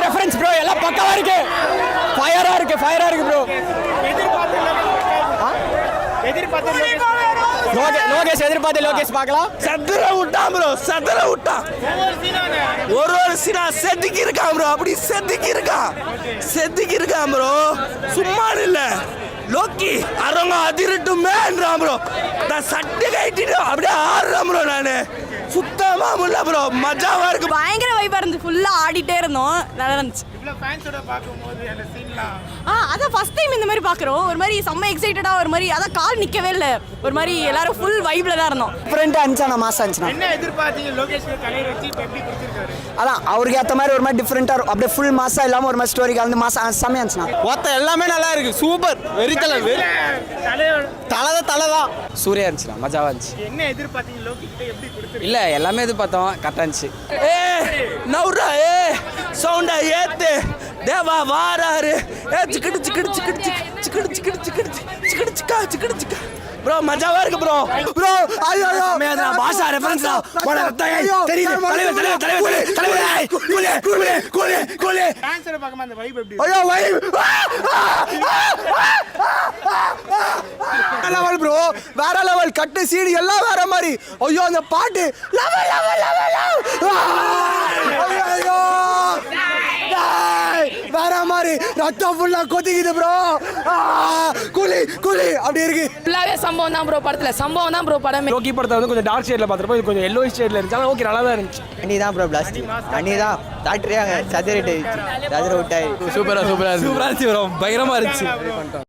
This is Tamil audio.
ரெஃபரன்ஸ் ப்ரோ எல்லாம் பக்காவா இருக்கு. ஃபயரா இருக்கு ப்ரோ. லோகேஷ் எதிர்பார்த்து லோகேஷ் பார்க்கலாம். சதுர விட்டான் ப்ரோ, சதுர விட்டான். ஒரு சீனா செதுக்கி இருக்கான் ப்ரோ, அப்படி செதுக்கி இருக்கான் ப்ரோ. சும்மா இல்ல லோக்கி அரங்க அதிரட்டுமேன்றான் ப்ரோ. நான் சட்டை கட்டிட்டு அப்படியே ஆடுறேன் ப்ரோ. நானு சுத்தமா முடியல ப்ரோ, மஜாவா இருக்கு. பயங்கர வைபா இருந்து, ஃபுல்லா ஆடிட்டே இருந்தோம், நல்லா இருந்துச்சு. அதான் ஃபர்ஸ்ட் டைம் இந்த மாதிரி பாக்குறோம். ஒரு மாதிரி செம்ம எக்ஸைட்டடா, ஒரு மாதிரி அதான் கால் நிக்கவே இல்லை, ஒரு மாதிரி எல்லாரும் ஃபுல் வைப்ல தான் இருந்தோம். டிஃபரெண்டா இருந்துச்சு, மாசா இருந்துச்சு. என்ன எதிர்பார்த்தீங்க? லோகேஷ் கலையை வச்சு எப்படி கொடுத்திருக்காரு? அதான் அவருக்கு ஏற்ற மாதிரி ஒரு மாதிரி டிஃபரெண்டா அப்படியே ஃபுல் மாசா இல்லாம ஒரு மாதிரி ஸ்டோரி கலந்து மாசா செம்மையா இருந்துச்சுண்ணா. மொத்தம் எல்லாமே நல்லா இருக்கு, சூப்பர். தலைதான் சூர்யா இருந்துச்சுண்ணா, மஜாவா இருந்துச்சு. என்ன எதிர்பார்த்தீங்க? லோகி கிட்ட எப்படி கொடுத்திருக்காரு? இல்ல எல்லாமே எதிர்பார்த்தோம், கரெக்டா இருந்துச்சு. நவுரா சவுண்டா ஏத்து தேவா வாராரு. சிக்கடு சிக்கா ப்ரோ, மஜாவா இருக்கு ப்ரோ. ஐயோ பாஷா ரெஃபரன்ஸ் தெரியுது. தலைவர் டான்ஸரை பார்க்கும்போது அந்த வைப் எப்படி? ஐயோ வைப் லெவல் ப்ரோ, வேற லெவல். கட்டு சீடி எல்லாம் வேற மாதிரி. ஐயோ அந்த பாட்டு ஐயோ வேற மாதிரி. ரத்தம் ஃபுல்லா கொதிக்குது ப்ரோ. குளி அப்படி இருக்கு. ஃபுல்லாவே சம்பவம் தான் ப்ரோ. படத்துல சம்பவம் தான் ப்ரோ படமே. லோக்கி படத்தை வந்து கொஞ்சம் டார்க் ஷேட்ல பார்த்துருப்போம், இது கொஞ்சம் எல்லோ ஷேட்ல இருந்துச்சு. ஆனால் ஓகே, நல்லா தான் இருந்துச்சு. அண்ணி தான் ப்ரோ பிளாஸ்ட். அண்ணி தான் டாக்டரே சதுர விட்டாய். சூப்பரா இருந்துச்சு ப்ரோ, பயங்கரமா இருந்துச்சு.